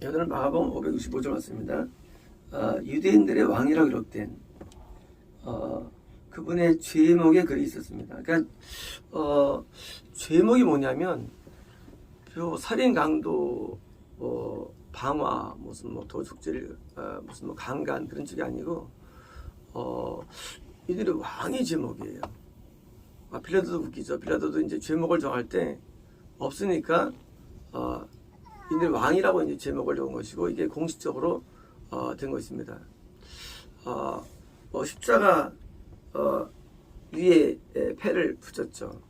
오늘은 마가복음 565절 맞습니다. 유대인들의 왕이라 기록된 그분의 죄목에 글이 있었습니다. 그러니까 죄목이 뭐냐면 살인 강도 방화 무슨 도둑질 무슨 강간 그런 쪽이 아니고 이들의 왕이 제목이에요. 빌라도도 웃기죠. 빌라도도 이제 제목을 정할 때 없으니까 이들 왕이라고 이제 제목을 적은 것이고 이게 공식적으로 된 것입니다. 십자가 위에 패를 붙였죠.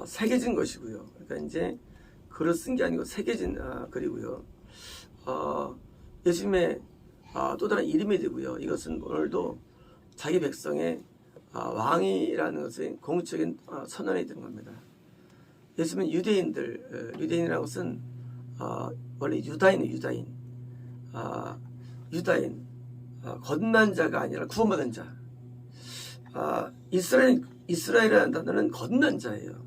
새겨진 것이고요. 그러니까 이제 글을 쓴 게 아니고 새겨진 글이고요. 예수님의 또 다른 이름이 되고요. 이것은 오늘도 자기 백성의 왕이라는 것은 공적인 선언이 된 겁니다. 예수님은 유대인이라는 것은 원래 유다인, 거듭난 자가 아니라 구원받은 자. 이스라엘이라는 단어는 거듭난 자예요.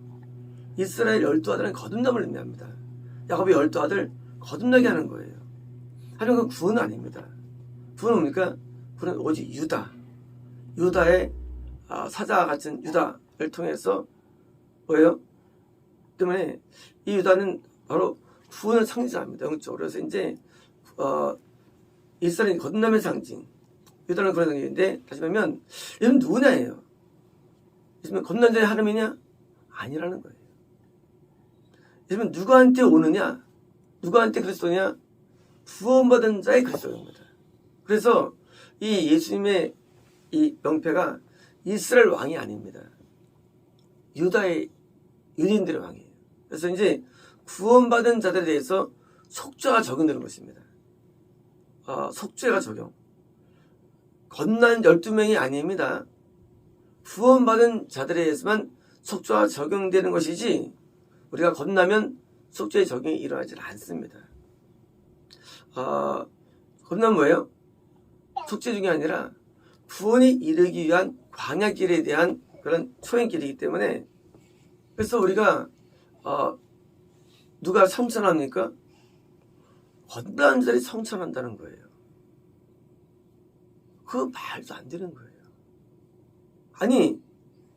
이스라엘 12아들은 거듭남을 의미합니다. 야곱의 12아들 거듭나게 하는 거예요. 하지만 그건 구원은 아닙니다. 구원은 뭡니까? 구원은 오직 유다의 사자와 같은 유다를 통해서 뭐예요? 때문에 이 유다는 바로 구원을 상징합니다. 영적으로. 그래서 이제 이스라엘이 거듭남의 상징, 유다는 그런 상징인데 다시 말하면 얘는 누구냐예요. 예수님은 거듭난 자의 하나님이냐? 아니라는 거예요. 예수님은 누구한테 오느냐? 누구한테 그리스도냐? 구원받은 자의 그리스도입니다. 그래서 이 예수님의 이 명패가 이스라엘 왕이 아닙니다. 유대인들의 왕이에요. 그래서 이제 구원받은 자들에 대해서 속죄가 적용되는 것입니다. 속죄가 적용. 거듭난 12명이 아닙니다. 구원받은 자들에 대해서만 속죄가 적용되는 것이지 우리가 거듭나면 속죄의 적용이 일어나지 않습니다. 거듭나면 뭐예요? 속죄 중이 아니라 구원이 이르기 위한 광야길에 대한 그런 초행길이기 때문에 그래서 우리가 누가 성찬합니까? 거듭난 자들이 성찬한다는 거예요. 그거 말도 안 되는 거예요. 아니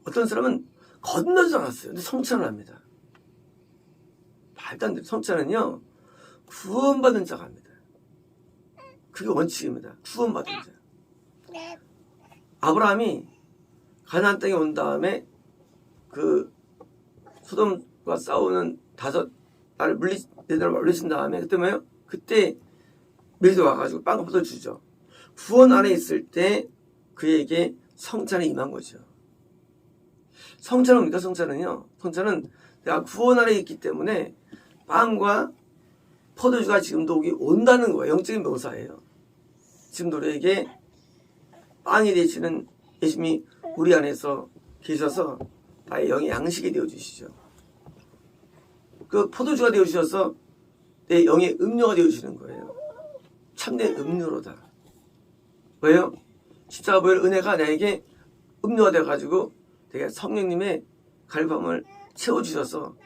어떤 사람은 거듭나지 않았어요. 근데 성찬을 합니다. 말도 안 돼요. 성찬은요 구원받은 자가 합니다. 그게 원칙입니다. 구원받은 자. 아브라함이 가나안 땅에 온 다음에 그 소돔과 싸우는 5나라를 물리친 다음에 그때 뭐예요? 그때 메시도 와가지고 빵과 주죠. 구원 안에 있을 때 그에게 성찬이 임한 거죠. 성찬은 뭡니까? 성찬은요. 성찬은 내가 구원 안에 있기 때문에 빵과 포도주가 지금도 온다는 거예요. 영적인 묘사예요. 지금도 우리에게 빵이 되시는 예수님이 우리 안에서 계셔서 나의 영의 양식이 되어주시죠. 그 포도주가 되어주셔서 내 영의 음료가 되어주시는 거예요. 참된 음료로다. 왜요? 십자가 보혈 은혜가 나에게 음료가 되어가지고 되게 성령님의 갈밤을 채워주셔서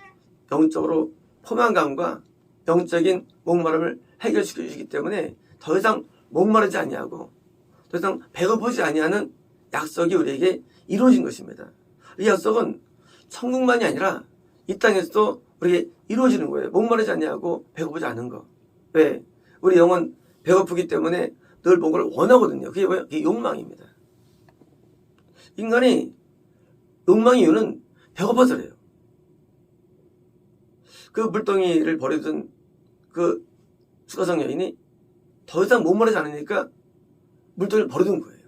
영적으로 포만감과 영적인 목마름을 해결시켜 주시기 때문에 더 이상 목마르지 아니하고 더 이상 배고프지 아니하는 약속이 우리에게 이루어진 것입니다. 이 약속은 천국만이 아니라 이 땅에서도 우리에게 이루어지는 거예요. 목마르지 아니하고 배고프지 않은 거. 왜? 우리 영은 배고프기 때문에 늘 뭔가를 원하거든요. 그게 뭐예요? 그게 욕망입니다. 인간이 욕망의 이유는 배고파서래요. 그 물동이를 버리던 그 수가성 여인이 더 이상 목마르지 않으니까 물동이를 버리는 거예요.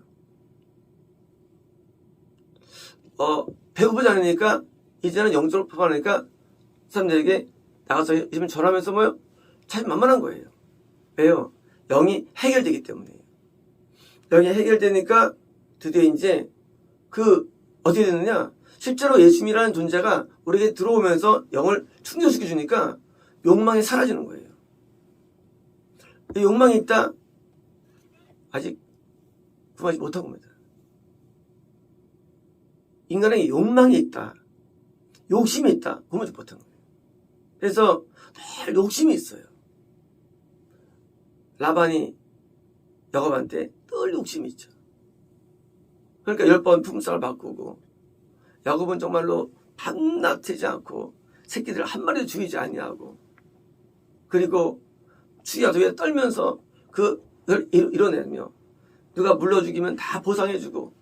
배고프지 않으니까 이제는 영적으로 포함하니까 사람들에게 나가서 요즘 전하면서 뭐요? 참 만만한 거예요. 왜요? 영이 해결되기 때문이에요. 영이 해결되니까 드디어 이제 어떻게 되느냐? 실제로 예수님이라는 존재가 우리에게 들어오면서 영을 충족시켜 주니까 욕망이 사라지는 거예요. 욕망이 있다? 아직 구하지 못한 겁니다. 인간에게 욕망이 있다. 욕심이 있다. 구하지 못한 거예요. 그래서 늘 욕심이 있어요. 라반이 야곱한테 늘 욕심이 있죠. 그러니까 10번 품삯을 바꾸고 야곱은 정말로 밤낮 새지 않고 새끼들 한 마리도 죽이지 아니하고 그리고 죽여 도에 떨면서 그걸 이뤄내며 누가 물러 죽이면 다 보상해주고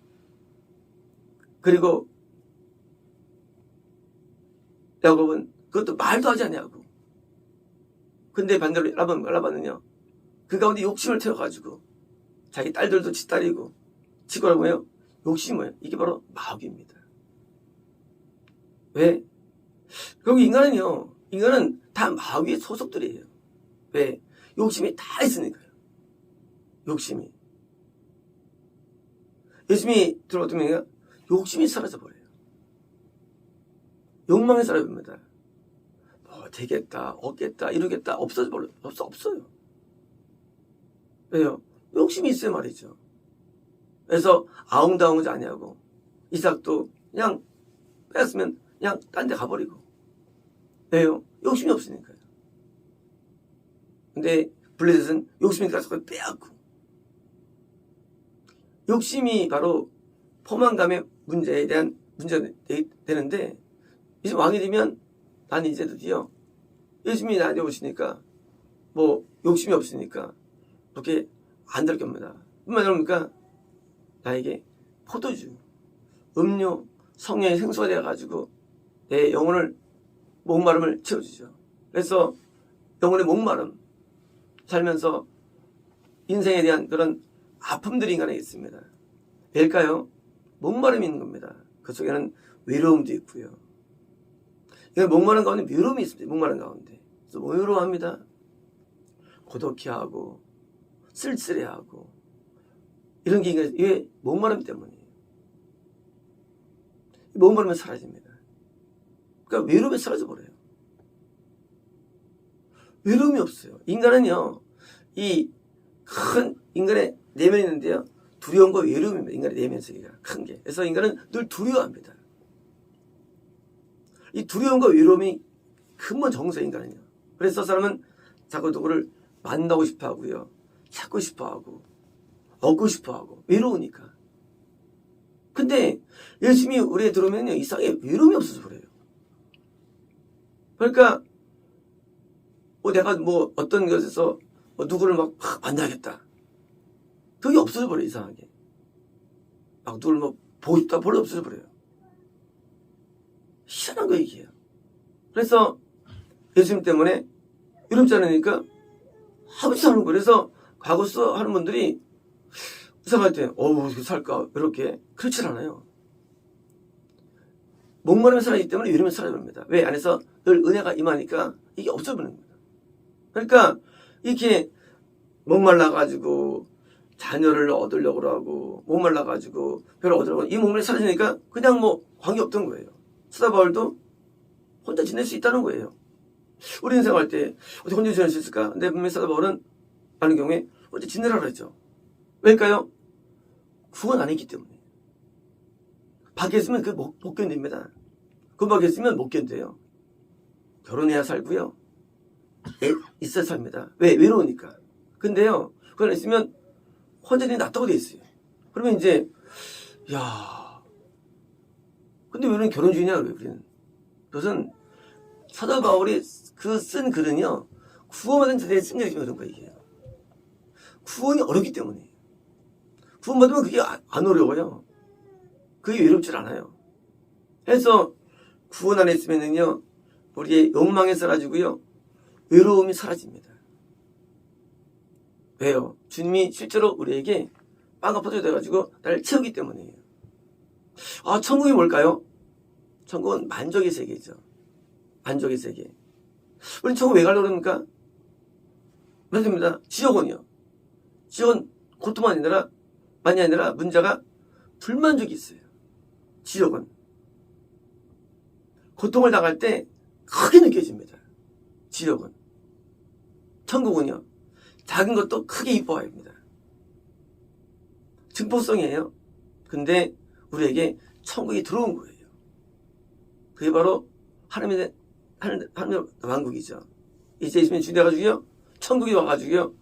그리고 야곱은 그것도 말도 하지 않냐고. 근데 반대로 라반은요 그 가운데 욕심을 태워가지고 자기 딸들도 지 딸이고 지고라고 해요. 욕심이 뭐예요? 이게 바로 마귀입니다. 왜? 결국 인간은 다 마귀의 소속들이에요. 왜? 욕심이 다 있으니까요. 욕심이 들어오면 욕심이 사라져버려요. 욕망이 사라집니다. 뭐 되겠다, 얻겠다, 이루겠다 없어져버려요. 없어요. 왜요? 욕심이 있어요 말이죠. 그래서 아웅다웅하지 아니하고 이삭도 그냥 뺐으면 그냥 딴 데 가버리고. 왜요? 욕심이 없으니까요. 근데 블레셋은 욕심이 가서 빼앗고. 욕심이 바로 포만감의 문제에 대한 문제가 되는데 이제 왕이 되면 나는 이제 드디어 예수님이 나한테 오시니까 뭐 욕심이 없으니까 그렇게 안 될 겁니다. 뿐만 아니라 나에게 포도주, 음료, 성령의 생수가 되어가지고 내 영혼을 목마름을 채워주죠. 그래서 영혼의 목마름 살면서 인생에 대한 그런 아픔들이 인간에게 있습니다. 왜일까요? 목마름이 있는 겁니다. 그 속에는 외로움도 있고요. 목마른 가운데 외로움이 있습니다. 목마른 가운데. 그래서 외로워합니다. 고독해하고 쓸쓸해하고 이런 게 인간의 왜 목마름 때문이에요. 목마름이 사라집니다. 그러니까 외로움이 사라져버려요. 외로움이 없어요. 인간은요, 이 큰 인간의 내면이 있는데요, 두려움과 외로움입니다. 인간의 내면 세계가 큰 게. 그래서 인간은 늘 두려워합니다. 이 두려움과 외로움이 근본 정서의 인간은요. 그래서 사람은 자꾸 누구를 만나고 싶어 하고요, 찾고 싶어 하고, 얻고 싶어 하고, 외로우니까. 근데 열심히 우리에 들어오면요, 이상하게 외로움이 없어져 버려요. 그러니까, 내가 어떤 것에서 누구를 막 만나야겠다. 그게 없어져 버려요, 이상하게. 막 누구를 보고 싶다, 별로 없어져 버려요. 희한한 거 얘기해요. 그래서 예수님 때문에 외롭지 않으니까 하부지 하는 거예요. 그래서 과거서 하는 분들이 이상할 때, 어떻게 살까? 이렇게. 그렇지 않아요. 목마름이 사라지기 때문에 외로움이 사라집니다. 왜? 안에서 늘 은혜가 임하니까 이게 없어버리는 겁니다. 그러니까 이렇게 목말라가지고 자녀를 얻으려고 하고 목말라가지고 별을 얻으려고 이 목말이 사라지니까 그냥 관계없던 거예요. 사도 바울도 혼자 지낼 수 있다는 거예요. 우리 인생할 때 어떻게 혼자 지낼 수 있을까? 근데 분명히 사도 바울은 하는 경우에 혼자 지내라 그랬죠. 왜일까요? 구원 안 했기 때문에. 밖에 있으면 못 견딥니다. 그 밖에 있으면 못 견뎌요. 결혼해야 살고요. 있어야 삽니다. 왜? 외로우니까. 근데요, 그건 있으면 혼자니 낫다고 돼 있어요. 그러면 이제, 근데 왜 우리는 결혼주의냐, 우리는. 그것은 사도 바울이 쓴 글은요, 구원받은 자들의 쓴 글이 그런 거예요. 구원이 어렵기 때문에. 구원받으면 그게 안 어려워요. 그게 외롭질 않아요. 그래서 구원 안에 있으면은요, 우리의 욕망이 사라지고요, 외로움이 사라집니다. 왜요? 주님이 실제로 우리에게 빵과 포도주 돼가지고 나를 채우기 때문이에요. 천국이 뭘까요? 천국은 만족의 세계죠. 만족의 세계. 우리 천국 왜 가려고 그럽니까? 맞습니다. 지옥은요. 지옥은 고통만이 아니라 문제가 불만족이 있어요. 지옥은. 고통을 당할 때 크게 느껴집니다. 지옥은. 천국은요, 작은 것도 크게 이뻐합니다. 증폭성이에요. 근데 우리에게 천국이 들어온 거예요. 그게 바로 하나님의 왕국이죠. 이제 예수님이 주돼가지고요, 천국이 와가지고요,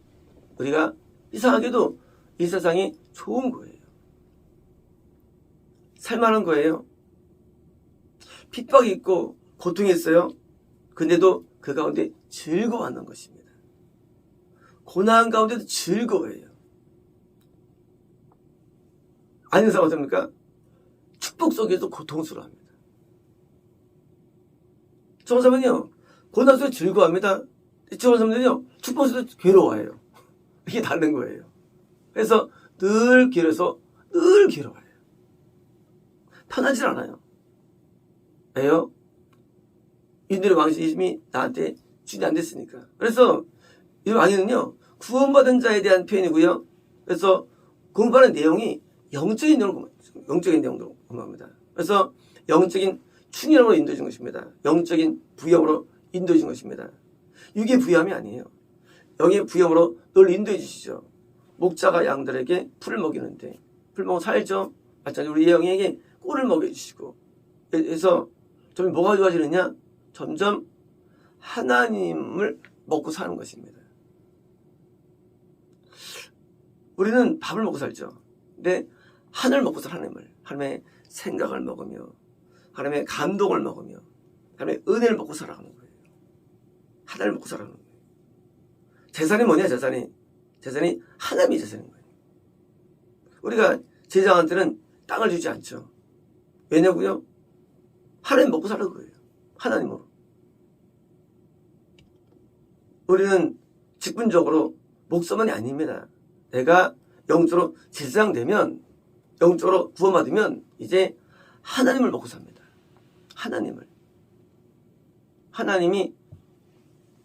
우리가 이상하게도 이 세상이 좋은 거예요. 살만한 거예요. 핍박이 있고 고통이 있어요. 근데도 그 가운데 즐거워하는 것입니다. 고난 가운데도 즐거워해요. 아닌 사람 어떻습니까? 축복 속에도 고통스러워합니다. 저런 사람은요, 고난 속에 즐거워합니다. 저런 사람들은요, 축복 속에도 괴로워해요. 이게 다른 거예요. 그래서 늘 괴로워서 늘 괴로워해요. 편하질 않아요. 왜요? 인들의 왕심이 나한테 주인이 안 됐으니까. 그래서 이 왕위는요, 구원받은 자에 대한 표현이고요. 그래서 공부하는 내용이 영적인 내용으로 공부합니다. 그래서 영적인 충혈로 인도해 준 것입니다. 영적인 부여으로 인도해 준 것입니다. 이게 부여함이 아니에요. 영의 부여으로 늘 인도해 주시죠. 목자가 양들에게 풀을 먹이는데 풀 먹으면 살죠. 마찬가지로 우리 영에게 꿀을 먹여주시고, 그래서 점점 뭐가 좋아지느냐? 점점 하나님을 먹고 사는 것입니다. 우리는 밥을 먹고 살죠. 근데 하늘을 먹고 살 하나님의 생각을 먹으며 하나님의 감동을 먹으며 하나님의 은혜를 먹고 살아가는 거예요. 하나님을 먹고 살아가는 거예요. 재산이 뭐냐? 재산이 하나님의 재산인 거예요. 우리가 제자한테는 땅을 주지 않죠. 왜냐고요? 하나님 먹고 사는 거예요. 하나님으로. 우리는 직분적으로 목사만이 아닙니다. 내가 영적으로 제사장되면, 영적으로 구원받으면 이제 하나님을 먹고 삽니다. 하나님이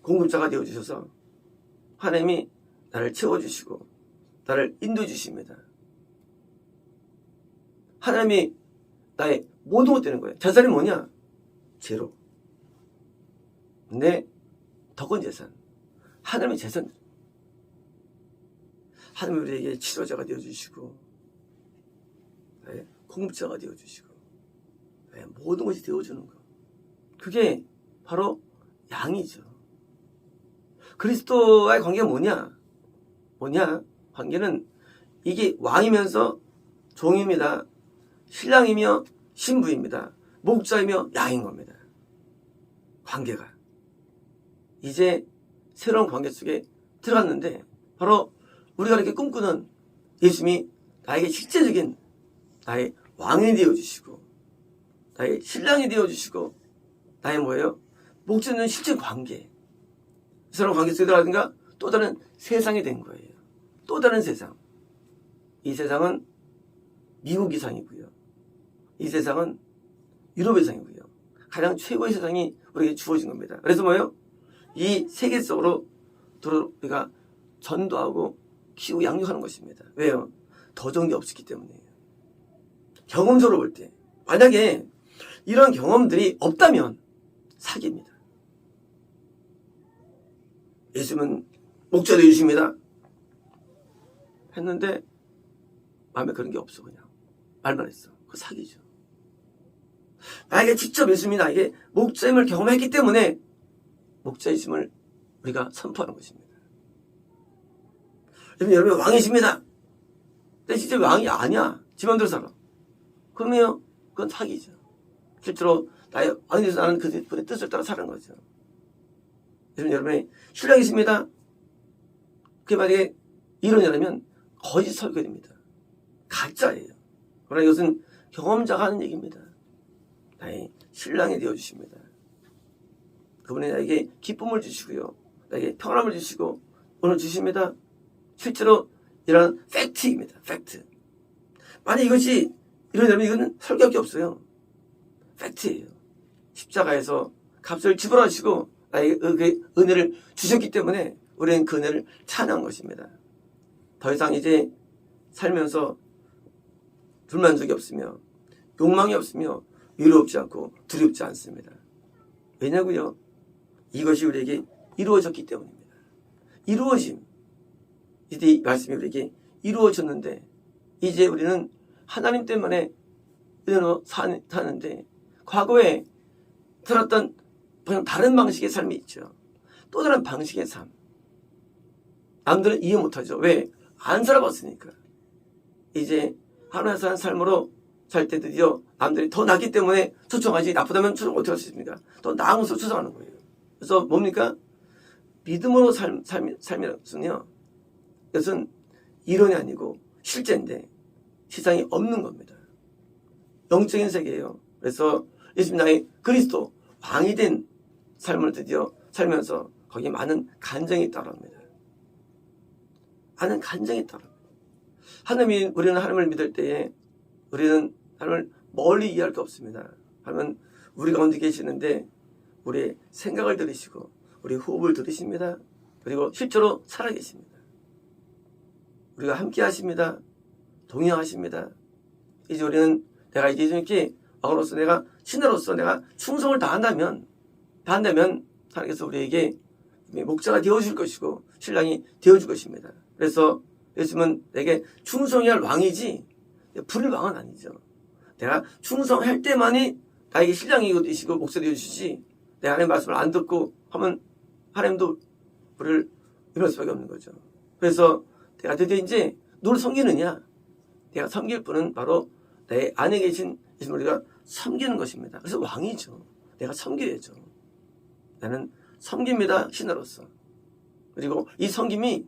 공급자가 되어주셔서 하나님이 나를 채워주시고 나를 인도해 주십니다. 하나님이 나의 모든 것 되는 거예요. 재산이 뭐냐? 제로. 근데 더 큰 재산, 하나님의 재산. 하나님이 우리에게 치료자가 되어주시고 공급자가 되어주시고 모든 것이 되어주는 것. 그게 바로 양이죠. 그리스도와의 관계가 뭐냐? 관계는 이게 왕이면서 종입니다. 신랑이며 신부입니다. 목자이며 양인 겁니다. 관계가. 이제 새로운 관계 속에 들어갔는데 바로 우리가 이렇게 꿈꾸는 예수님이 나에게 실제적인 나의 왕이 되어주시고 나의 신랑이 되어주시고 나의 뭐예요? 목자는 실제 관계. 새로운 관계 속에 들어가든가 또 다른 세상이 된 거예요. 또 다른 세상. 이 세상은 미국 이상이고요. 이 세상은 유럽 이상이고요. 가장 최고의 세상이 우리에게 주어진 겁니다. 그래서 뭐예요? 이 세계 속으로 우리가 전도하고 키우고 양육하는 것입니다. 왜요? 더 좋은 게 없었기 때문이에요. 경험적으로 볼 때 만약에 이런 경험들이 없다면 사기입니다. 예수님은 목자 되어주십니다 했는데 마음에 그런 게 없어. 그냥 말만 했어. 그거 사기죠. 만약에 직접 예수님이 나에게 목자임을 경험했기 때문에 목자이심을 우리가 선포하는 것입니다. 여러분 왕이십니다. 근데 진짜 왕이 아니야. 지 맘대로 살아. 그러면 그건 사기죠. 실제로 나의 왕이 돼서 나는 그분의 뜻을 따라 사는 거죠. 여러분의 신랑이십니다. 그게 만약에 이론이라면 거짓 설교입니다. 가짜예요. 그러나 이것은 경험자가 하는 얘기입니다. 나의 신랑이 되어주십니다. 그분이 나에게 기쁨을 주시고요. 나에게 평안함을 주시고 오늘 주십니다. 실제로 이런 팩트입니다. 팩트. 만약 이것이 이러냐면 이거는 설교할 게 없어요. 팩트예요. 십자가에서 값을 지불하시고 나에게 그 은혜를 주셨기 때문에 우리는 그 은혜를 찬양한 것입니다. 더 이상 이제 살면서 불만족이 없으며 욕망이 없으며 위로롭지 않고 두렵지 않습니다. 왜냐고요? 이것이 우리에게 이루어졌기 때문입니다. 이루어짐. 이제 이 말씀이 우리에게 이루어졌는데 이제 우리는 하나님 때문에 은혜로 사는데 과거에 살았던 다른 방식의 삶이 있죠. 또 다른 방식의 삶. 남들은 이해 못하죠. 왜? 안 살아봤으니까. 이제 하나님께서 한 삶으로 살 때 드디어 남들이 더 낫기 때문에 초청하지, 나쁘다면 초청 어떻게 할 수 있습니까? 더 나은 것으로 초청하는 거예요. 그래서 뭡니까? 믿음으로 삶이라는 것은요, 이것은 이론이 아니고 실제인데 세상에 없는 겁니다. 영적인 세계예요. 그래서 예수님 나의 그리스도 왕이 된 삶을 드디어 살면서 거기에 많은 간증이 따릅니다. 많은 간증이 따릅니다. 우리는 하나님을 믿을 때에 우리는 하나님을 멀리 이해할 게 없습니다. 하나님은 우리 가운데 계시는데 우리의 생각을 들으시고 우리의 호흡을 들으십니다. 그리고 실제로 살아계십니다. 우리가 함께 하십니다. 동행하십니다. 이제 우리는 내가 이제 예수님께 왕으로서 내가 신하로서 내가 충성을 다한다면 하나님께서 우리에게 목자가 되어줄 것이고 신랑이 되어줄 것입니다. 그래서 예수님은 내게 충성해야 할 왕이지 부릴 왕은 아니죠. 내가 충성할 때만이 나에게 신랑이 되시고 목사 되어주시지 내가 하나님의 말씀을 안 듣고 하면 하나님도 우리를 이럴 수밖에 없는 거죠. 그래서 내가 드디어 이제 누굴 섬기느냐? 내가 섬길 분은 바로 내 안에 계신 예수님 우리가 섬기는 것입니다. 그래서 왕이죠. 내가 섬겨야죠. 나는 섬깁니다. 신하로서. 그리고 이 섬김이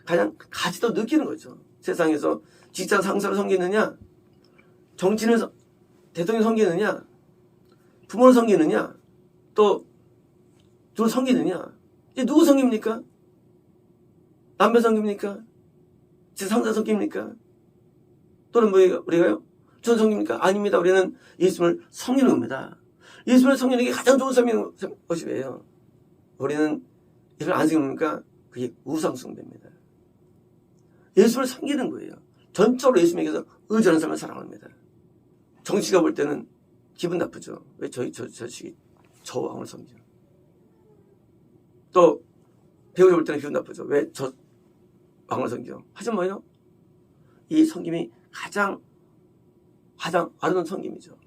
가장 같이 더 느끼는 거죠. 세상에서 직장 상사를 섬기느냐, 정치인을 대통령 섬기느냐, 부모를 섬기느냐, 또 누굴 섬기느냐. 이제 누구 섬깁니까? 남편 섬깁니까? 제 상사 섬깁니까? 또는 우리가요? 전 섬깁니까? 아닙니다. 우리는 예수님을 섬기는 겁니다. 예수님을 섬기는 게 가장 좋은 섬기는 것이 왜요? 우리는 예수님을 안 섬깁니까? 그게 우상숭배입니다. 예수를 섬기는 거예요. 전적으로 예수님에게서 의존하는 삶을 살아갑니다. 정치가 볼 때는 기분 나쁘죠. 왜 저 왕을 섬겨? 또 배우자 볼 때는 기분 나쁘죠. 왜 저 왕을 섬겨? 하지만 뭐예요? 이 섬김이 가장 아름다운 섬김이죠.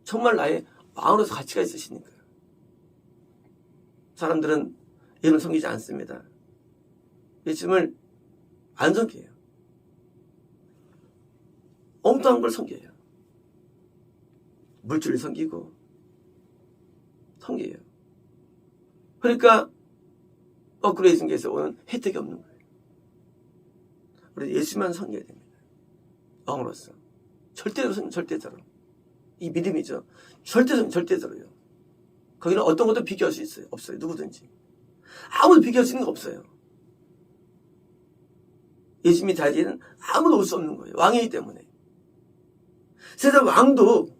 정말 나의 왕으로서 가치가 있으시니까. 사람들은 예수님을 섬기지 않습니다. 예수님을 안 섬겨요. 엉뚱한 걸 섬겨요. 물질을 섬기고 섬겨요. 그러니까 거꾸로 예수님께서 오는 혜택이 없는 거예요. 우리 예수만 섬겨야 됩니다. 왕으로서. 절대적으로. 이 믿음이죠. 절대적으로요. 거기는 어떤 것도 비교할 수 있어요. 없어요. 누구든지. 아무도 비교할 수 있는 거 없어요. 예수님이 자리에는 아무도 올 수 없는 거예요. 왕이기 때문에. 세상 왕도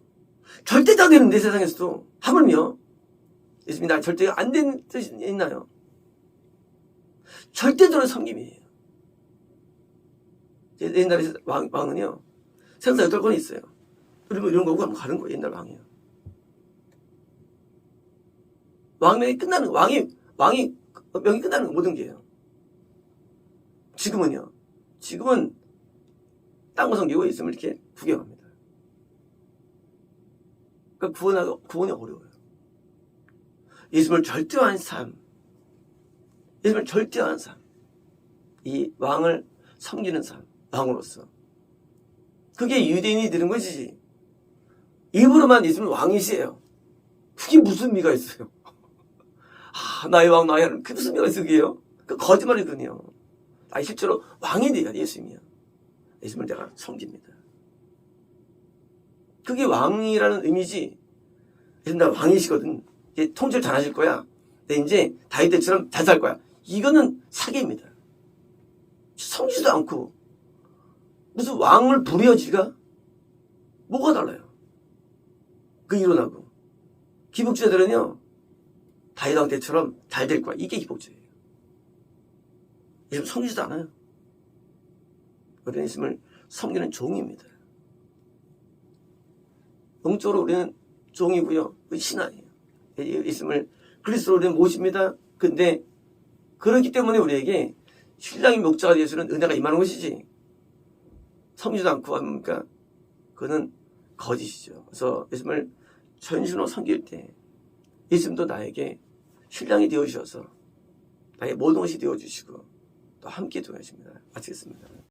절대가 되는데 세상에서도 하물며 예수님이 나 절대가 안 되는 뜻이 있나요? 절대적으로 섬김이에요. 옛날에 왕은요 생사 8권이 있어요. 그리고 이런 거 오고 하면 가는 거예요. 옛날 왕이요. 왕명이 끝나는 거. 왕이 명이 끝나는 거 모든 게요. 지금은요. 지금은 딴 거 섬기고 있으면 이렇게 구경합니다. 그러니까 구원이 어려워요. 예수님을 절대화한 삶. 예수님을 절대화한 삶. 이 왕을 섬기는 삶. 왕으로서. 그게 유대인이 들은 것이지. 입으로만 예수님은 왕이시에요. 그게 무슨 미가 있어요? 나의 왕, 나의 하나님. 그게 무슨 미가 있어요, 그게요? 그 거짓말이거든요. 실제로 왕이 돼야 예수님이요. 예수님을 내가 섬깁니다. 그게 왕이라는 의미지. 예수님 나 왕이시거든. 이제 통치를 잘하실 거야. 내 이제 다윗 때처럼 잘 살 거야. 이거는 사기입니다. 섬기지도 않고 무슨 왕을 부려 지가? 뭐가 달라요? 그 이론하고. 기복주의들은요. 다윗 왕 때처럼 잘 될 거야. 이게 기복주의예요. 예수님 섬기지도 않아요. 우리는 예수님을 섬기는 종입니다. 영적으로 우리는 종이고요. 신하예요. 예수님을 그리스도로 우리는 모십니다. 근데 그렇기 때문에 우리에게 신랑이 목자가 되어주는 은혜가 임하는 것이지. 섬기지도 않고 합니까? 그거는 거짓이죠. 그래서 예수님을 전신으로 섬길 때 예수님도 나에게 신랑이 되어주셔서 나의 모든 것이 되어주시고 함께 동행하십니다. 마치겠습니다.